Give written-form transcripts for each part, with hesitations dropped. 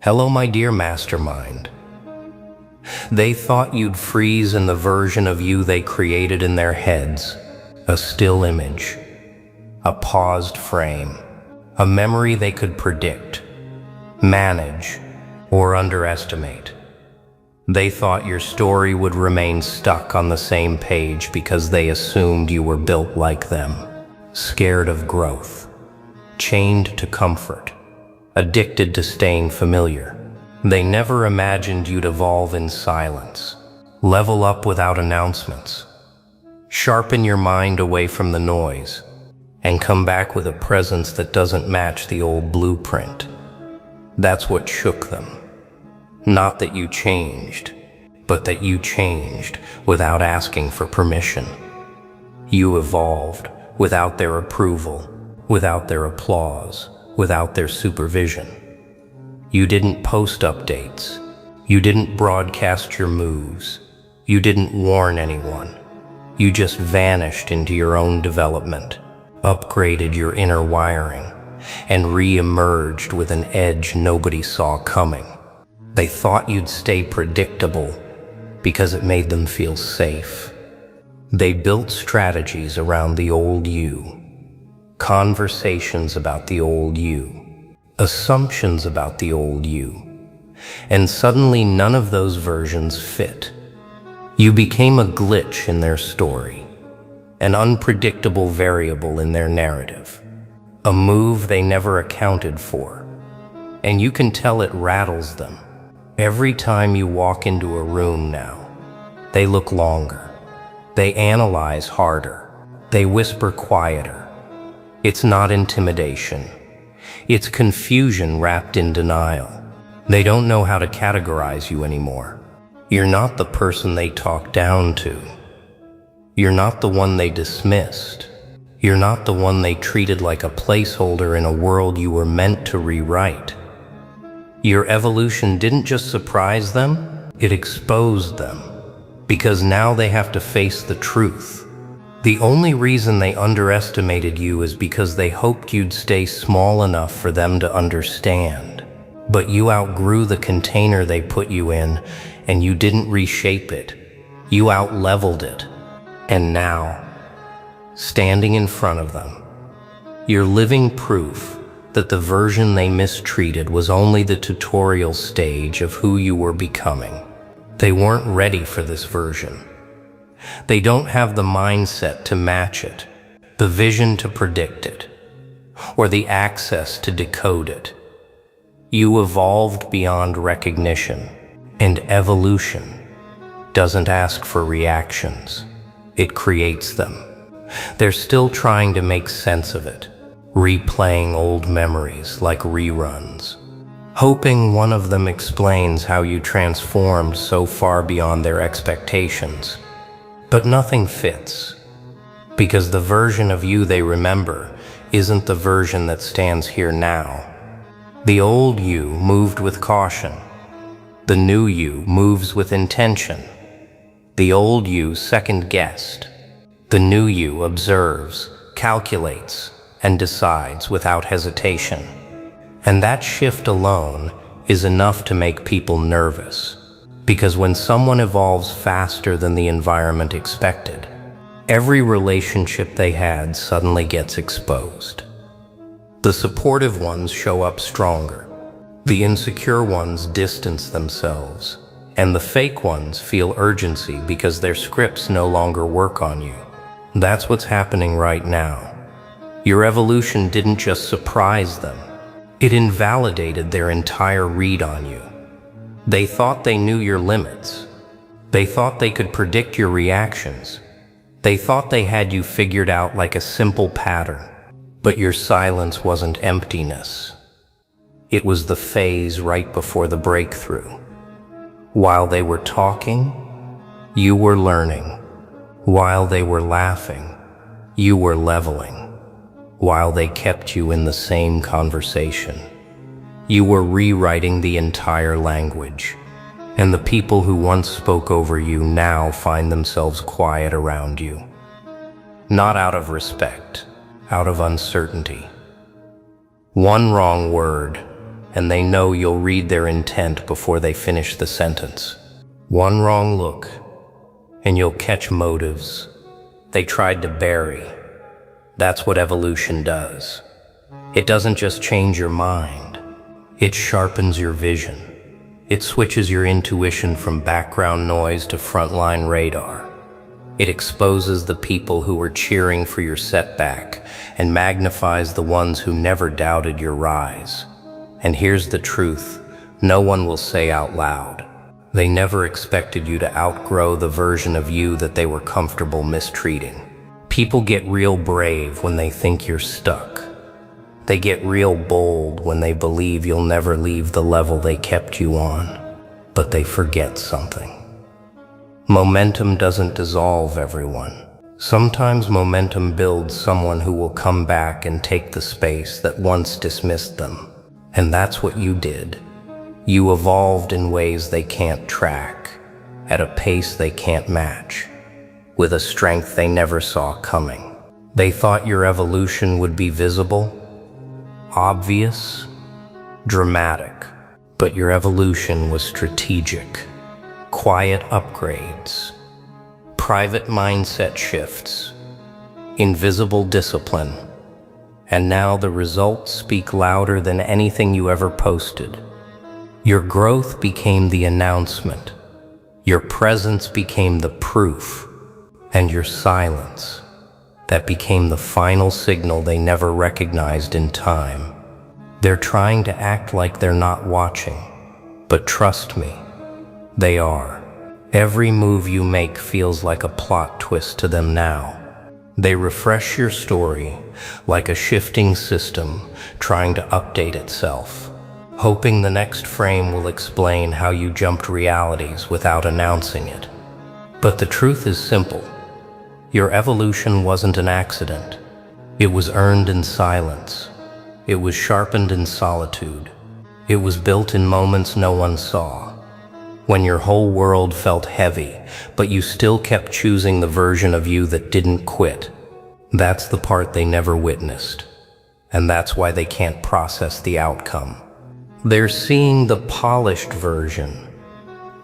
Hello, my dear mastermind. They thought you'd freeze in the version of you they created in their heads, a still image, a paused frame, a memory they could predict, manage, or underestimate. They thought your story would remain stuck on the same page because they assumed you were built like them, scared of growth, chained to comfort, addicted to staying familiar. They never imagined you'd evolve in silence, level up without announcements, sharpen your mind away from the noise, and come back with a presence that doesn't match the old blueprint. That's what shook them. Not that you changed, but that you changed without asking for permission. You evolved without their approval, without their applause, without their supervision. You didn't post updates. You didn't broadcast your moves. You didn't warn anyone. You just vanished into your own development, upgraded your inner wiring, and re-emerged with an edge nobody saw coming. They thought you'd stay predictable because it made them feel safe. They built strategies around the old you, conversations about the old you, assumptions about the old you, and suddenly none of those versions fit. You became a glitch in their story, an unpredictable variable in their narrative, a move they never accounted for, and you can tell it rattles them. Every time you walk into a room now, they look longer, they analyze harder, they whisper quieter. It's not intimidation. It's confusion wrapped in denial. They don't know how to categorize you anymore. You're not the person they talked down to. You're not the one they dismissed. You're not the one they treated like a placeholder in a world you were meant to rewrite. Your evolution didn't just surprise them, it exposed them. Because now they have to face the truth. The only reason they underestimated you is because they hoped you'd stay small enough for them to understand. But you outgrew the container they put you in, and you didn't reshape it. You outleveled it. And now, standing in front of them, you're living proof that the version they mistreated was only the tutorial stage of who you were becoming. They weren't ready for this version. They don't have the mindset to match it, the vision to predict it, or the access to decode it. You evolved beyond recognition, and evolution doesn't ask for reactions. It creates them. They're still trying to make sense of it, replaying old memories like reruns, hoping one of them explains how you transformed so far beyond their expectations. But nothing fits, because the version of you they remember isn't the version that stands here now. The old you moved with caution. The new you moves with intention. The old you second-guessed. The new you observes, calculates, and decides without hesitation. And that shift alone is enough to make people nervous. Because when someone evolves faster than the environment expected, every relationship they had suddenly gets exposed. The supportive ones show up stronger. The insecure ones distance themselves. And the fake ones feel urgency because their scripts no longer work on you. That's what's happening right now. Your evolution didn't just surprise them. It invalidated their entire read on you. They thought they knew your limits. They thought they could predict your reactions. They thought they had you figured out like a simple pattern. But your silence wasn't emptiness. It was the phase right before the breakthrough. While they were talking, you were learning. While they were laughing, you were leveling. While they kept you in the same conversation, you were rewriting the entire language, and the people who once spoke over you now find themselves quiet around you. Not out of respect, out of uncertainty. One wrong word, and they know you'll read their intent before they finish the sentence. One wrong look, and you'll catch motives they tried to bury. That's what evolution does. It doesn't just change your mind, it sharpens your vision. It switches your intuition from background noise to frontline radar. It exposes the people who were cheering for your setback and magnifies the ones who never doubted your rise. And here's the truth, no one will say out loud. They never expected you to outgrow the version of you that they were comfortable mistreating. People get real brave when they think you're stuck. They get real bold when they believe you'll never leave the level they kept you on. But they forget something. Momentum doesn't dissolve everyone. Sometimes momentum builds someone who will come back and take the space that once dismissed them. And that's what you did. You evolved in ways they can't track, at a pace they can't match, with a strength they never saw coming. They thought your evolution would be visible, obvious, dramatic, but your evolution was strategic. Quiet upgrades, private mindset shifts, invisible discipline, and now the results speak louder than anything you ever posted. Your growth became the announcement, your presence became the proof, and your silence, that became the final signal they never recognized in time. They're trying to act like they're not watching, but trust me, they are. Every move you make feels like a plot twist to them now. They refresh your story like a shifting system trying to update itself, hoping the next frame will explain how you jumped realities without announcing it. But the truth is simple. Your evolution wasn't an accident. It was earned in silence. It was sharpened in solitude. It was built in moments no one saw. When your whole world felt heavy, but you still kept choosing the version of you that didn't quit. That's the part they never witnessed. And that's why they can't process the outcome. They're seeing the polished version,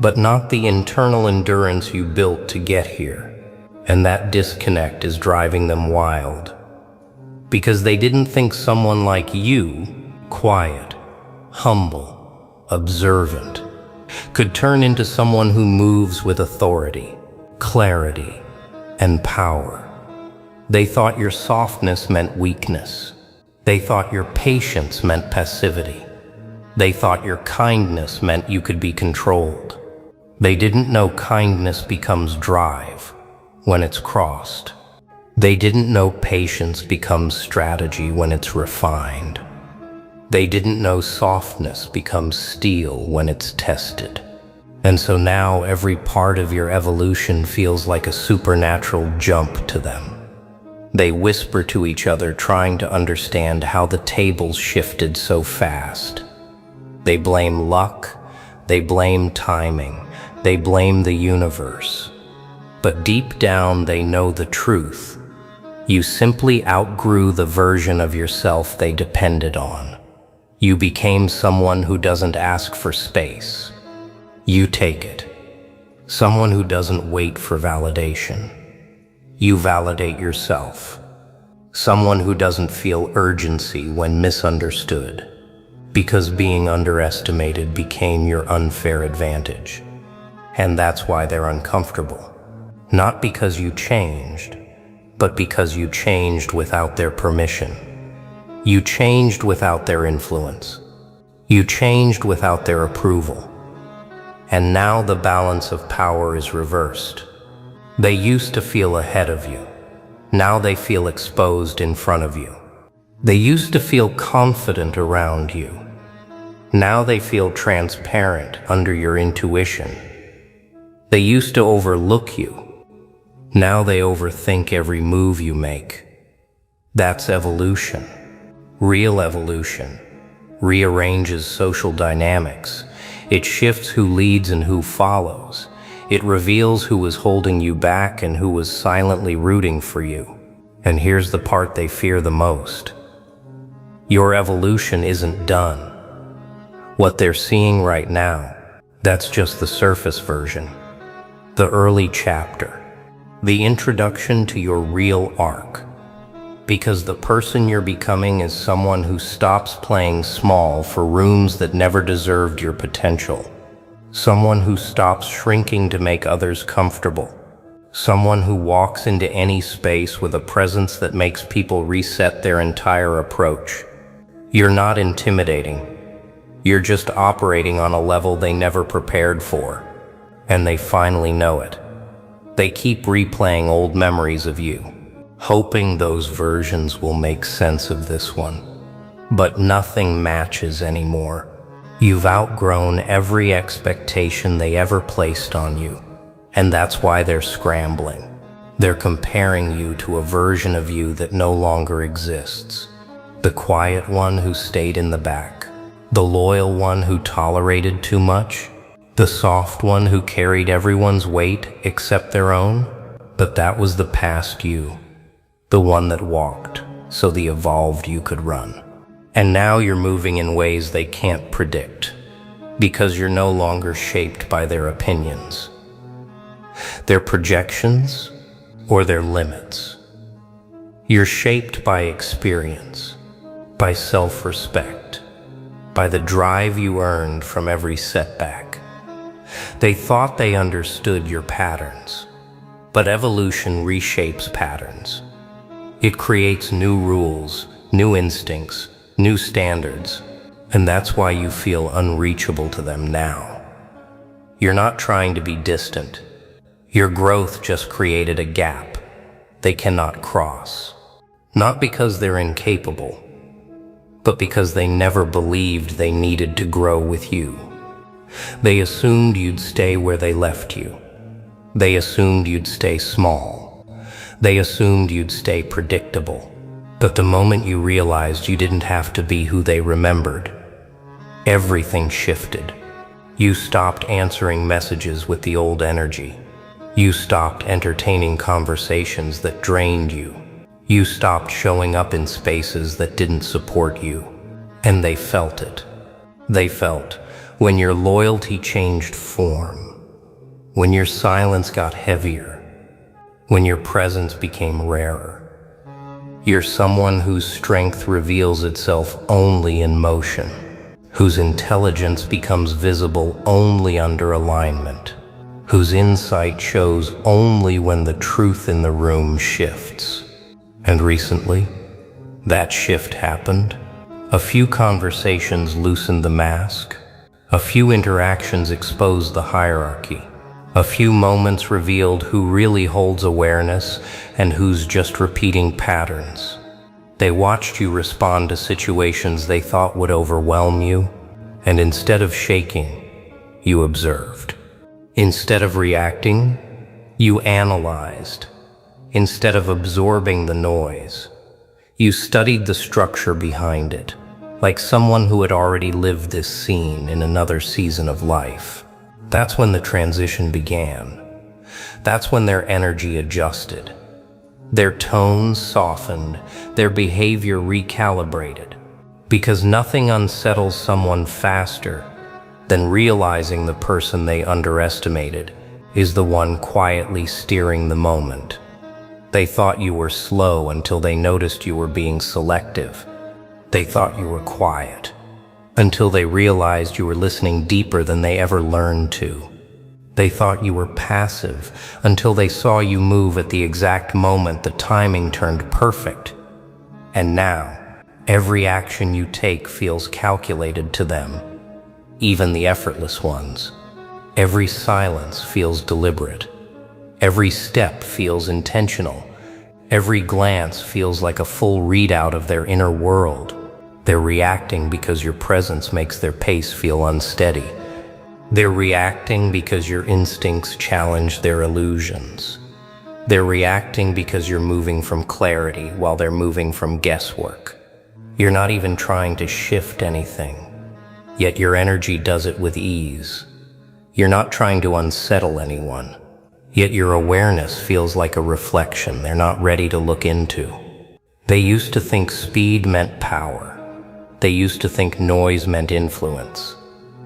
but not the internal endurance you built to get here. And that disconnect is driving them wild. Because they didn't think someone like you, quiet, humble, observant, could turn into someone who moves with authority, clarity, and power. They thought your softness meant weakness. They thought your patience meant passivity. They thought your kindness meant you could be controlled. They didn't know kindness becomes drive when it's crossed. They didn't know patience becomes strategy when it's refined. They didn't know softness becomes steel when it's tested. And so now every part of your evolution feels like a supernatural jump to them. They whisper to each other, trying to understand how the tables shifted so fast. They blame luck, they blame timing, they blame the universe. But deep down they know the truth. You simply outgrew the version of yourself they depended on. You became someone who doesn't ask for space. You take it. Someone who doesn't wait for validation. You validate yourself. Someone who doesn't feel urgency when misunderstood, because being underestimated became your unfair advantage. And that's why they're uncomfortable. Not because you changed, but because you changed without their permission. You changed without their influence. You changed without their approval. And now the balance of power is reversed. They used to feel ahead of you. Now they feel exposed in front of you. They used to feel confident around you. Now they feel transparent under your intuition. They used to overlook you. Now they overthink every move you make. That's evolution. Real evolution rearranges social dynamics. It shifts who leads and who follows. It reveals who was holding you back and who was silently rooting for you. And here's the part they fear the most. Your evolution isn't done. What they're seeing right now, that's just the surface version. The early chapter. The introduction to your real arc. Because the person you're becoming is someone who stops playing small for rooms that never deserved your potential. Someone who stops shrinking to make others comfortable. Someone who walks into any space with a presence that makes people reset their entire approach. You're not intimidating. You're just operating on a level they never prepared for. And they finally know it. They keep replaying old memories of you, hoping those versions will make sense of this one. But nothing matches anymore. You've outgrown every expectation they ever placed on you. And that's why they're scrambling. They're comparing you to a version of you that no longer exists. The quiet one who stayed in the back. The loyal one who tolerated too much. The soft one who carried everyone's weight except their own. But that was the past you. The one that walked so the evolved you could run. And now you're moving in ways they can't predict. Because you're no longer shaped by their opinions. Their projections or their limits. You're shaped by experience, by self-respect, by the drive you earned from every setback. They thought they understood your patterns, but evolution reshapes patterns. It creates new rules, new instincts, new standards, and that's why you feel unreachable to them now. You're not trying to be distant. Your growth just created a gap they cannot cross. Not because they're incapable, but because they never believed they needed to grow with you. They assumed you'd stay where they left you. They assumed you'd stay small. They assumed you'd stay predictable. But the moment you realized you didn't have to be who they remembered, everything shifted. You stopped answering messages with the old energy. You stopped entertaining conversations that drained you. You stopped showing up in spaces that didn't support you. And they felt it. They felt when your loyalty changed form, when your silence got heavier, when your presence became rarer. You're someone whose strength reveals itself only in motion, whose intelligence becomes visible only under alignment, whose insight shows only when the truth in the room shifts. And recently, that shift happened. A few conversations loosened the mask. A few interactions exposed the hierarchy. A few moments revealed who really holds awareness and who's just repeating patterns. They watched you respond to situations they thought would overwhelm you, and instead of shaking, you observed. Instead of reacting, you analyzed. Instead of absorbing the noise, you studied the structure behind it, like someone who had already lived this scene in another season of life. That's when the transition began. That's when their energy adjusted. Their tone softened, their behavior recalibrated. Because nothing unsettles someone faster than realizing the person they underestimated is the one quietly steering the moment. They thought you were slow until they noticed you were being selective. They thought you were quiet until they realized you were listening deeper than they ever learned to. They thought you were passive until they saw you move at the exact moment the timing turned perfect. And now, every action you take feels calculated to them, even the effortless ones. Every silence feels deliberate. Every step feels intentional. Every glance feels like a full readout of their inner world. They're reacting because your presence makes their pace feel unsteady. They're reacting because your instincts challenge their illusions. They're reacting because you're moving from clarity while they're moving from guesswork. You're not even trying to shift anything, yet your energy does it with ease. You're not trying to unsettle anyone, yet your awareness feels like a reflection they're not ready to look into. They used to think speed meant power. They used to think noise meant influence.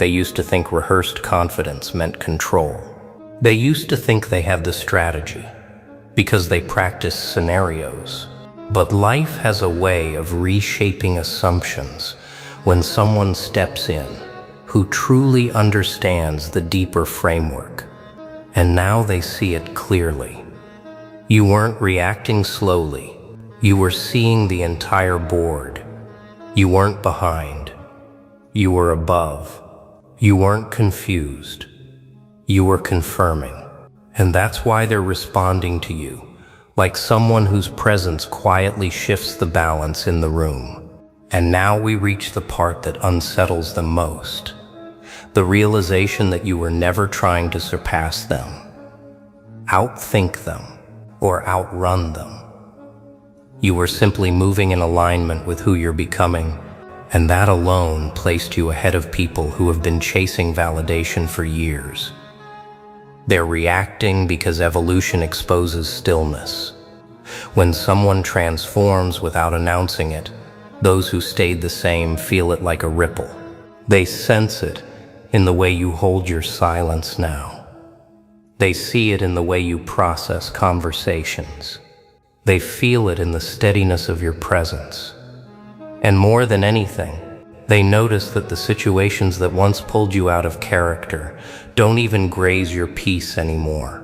They used to think rehearsed confidence meant control. They used to think they had the strategy because they practiced scenarios. But life has a way of reshaping assumptions when someone steps in who truly understands the deeper framework. And now they see it clearly. You weren't reacting slowly. You were seeing the entire board. You weren't behind. You were above. You weren't confused. You were confirming. And that's why they're responding to you, like someone whose presence quietly shifts the balance in the room. And now we reach the part that unsettles them most. The realization that you were never trying to surpass them, outthink them, or outrun them. You were simply moving in alignment with who you're becoming, and that alone placed you ahead of people who have been chasing validation for years. They're reacting because evolution exposes stillness. When someone transforms without announcing it, those who stayed the same feel it like a ripple. They sense it in the way you hold your silence now. They see it in the way you process conversations. They feel it in the steadiness of your presence. And more than anything, they notice that the situations that once pulled you out of character don't even graze your peace anymore.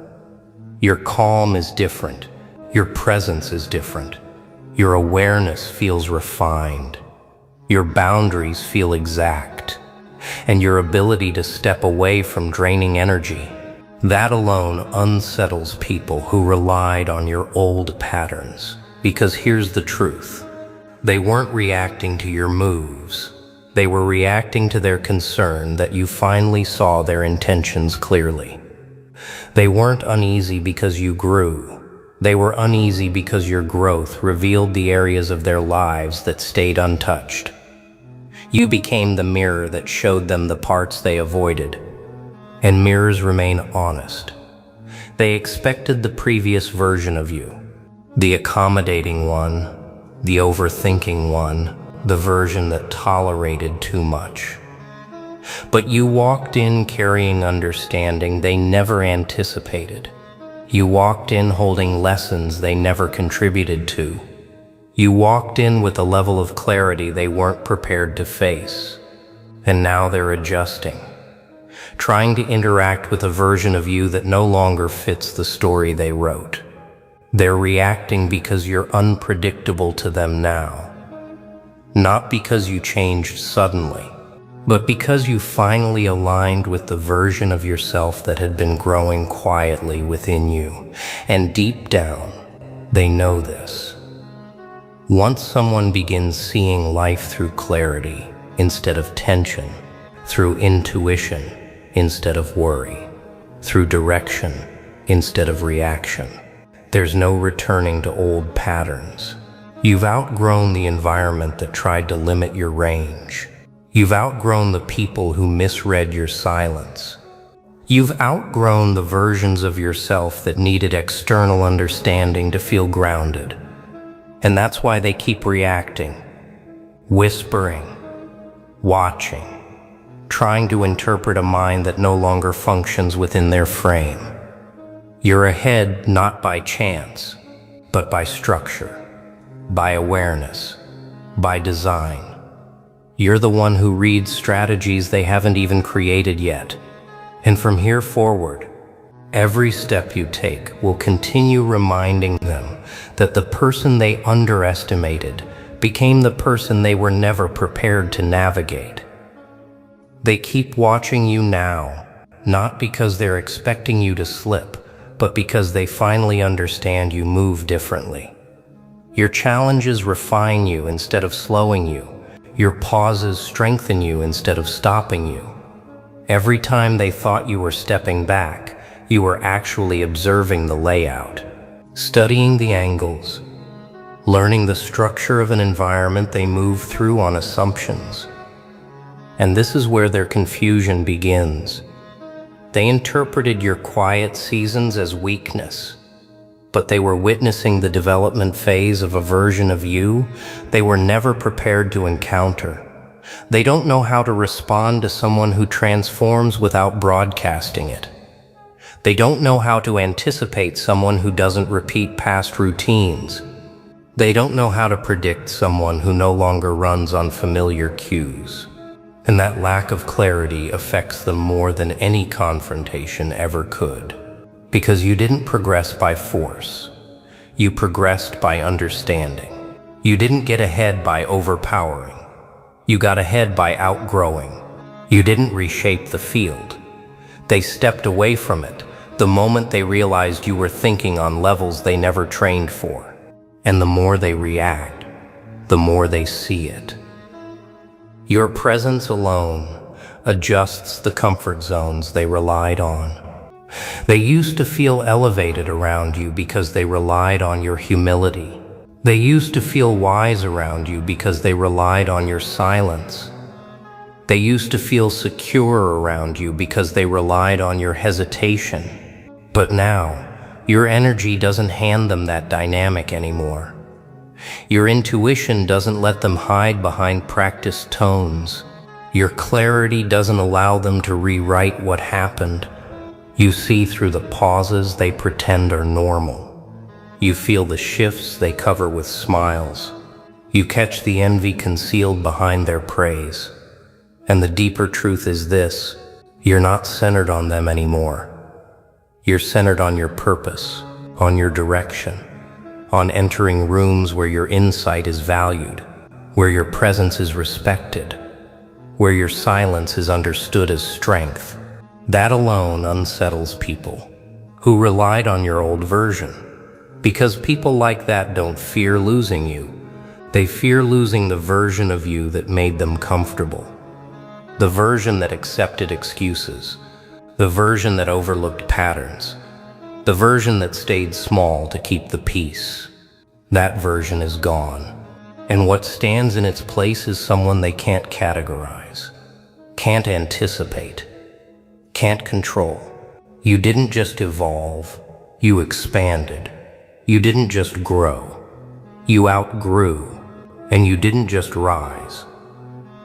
Your calm is different. Your presence is different. Your awareness feels refined. Your boundaries feel exact. And your ability to step away from draining energy, that alone unsettles people who relied on your old patterns. Because here's the truth. They weren't reacting to your moves. They were reacting to their concern that you finally saw their intentions clearly. They weren't uneasy because you grew. They were uneasy because your growth revealed the areas of their lives that stayed untouched. You became the mirror that showed them the parts they avoided. And mirrors remain honest. They expected the previous version of you, the accommodating one, the overthinking one, the version that tolerated too much. But you walked in carrying understanding they never anticipated. You walked in holding lessons they never contributed to. You walked in with a level of clarity they weren't prepared to face. And now they're adjusting, trying to interact with a version of you that no longer fits the story they wrote. They're reacting because you're unpredictable to them now. Not because you changed suddenly, but because you finally aligned with the version of yourself that had been growing quietly within you. And deep down, they know this. Once someone begins seeing life through clarity instead of tension, through intuition instead of worry, through direction instead of reaction, there's no returning to old patterns. You've outgrown the environment that tried to limit your range. You've outgrown the people who misread your silence. You've outgrown the versions of yourself that needed external understanding to feel grounded. And that's why they keep reacting, whispering, watching, trying to interpret a mind that no longer functions within their frame. You're ahead not by chance, but by structure, by awareness, by design. You're the one who reads strategies they haven't even created yet. And from here forward, every step you take will continue reminding them that the person they underestimated became the person they were never prepared to navigate. They keep watching you now, not because they're expecting you to slip, but because they finally understand you move differently. Your challenges refine you instead of slowing you. Your pauses strengthen you instead of stopping you. Every time they thought you were stepping back, you were actually observing the layout, studying the angles, learning the structure of an environment they move through on assumptions. And this is where their confusion begins. They interpreted your quiet seasons as weakness, but they were witnessing the development phase of a version of you they were never prepared to encounter. They don't know how to respond to someone who transforms without broadcasting it. They don't know how to anticipate someone who doesn't repeat past routines. They don't know how to predict someone who no longer runs on familiar cues. And that lack of clarity affects them more than any confrontation ever could. Because you didn't progress by force. You progressed by understanding. You didn't get ahead by overpowering. You got ahead by outgrowing. You didn't reshape the field. They stepped away from it the moment they realized you were thinking on levels they never trained for. And the more they react, the more they see it. Your presence alone adjusts the comfort zones they relied on. They used to feel elevated around you because they relied on your humility. They used to feel wise around you because they relied on your silence. They used to feel secure around you because they relied on your hesitation. But now, your energy doesn't hand them that dynamic anymore. Your intuition doesn't let them hide behind practiced tones. Your clarity doesn't allow them to rewrite what happened. You see through the pauses they pretend are normal. You feel the shifts they cover with smiles. You catch the envy concealed behind their praise. And the deeper truth is this: you're not centered on them anymore. You're centered on your purpose, on your direction, on entering rooms where your insight is valued, where your presence is respected, where your silence is understood as strength. That alone unsettles people who relied on your old version. Because people like that don't fear losing you. They fear losing the version of you that made them comfortable. The version that accepted excuses. The version that overlooked patterns. The version that stayed small to keep the peace. That version is gone. And what stands in its place is someone they can't categorize, can't anticipate, can't control. You didn't just evolve, you expanded. You didn't just grow, you outgrew. And you didn't just rise,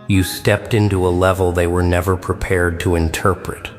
you stepped into a level they were never prepared to interpret.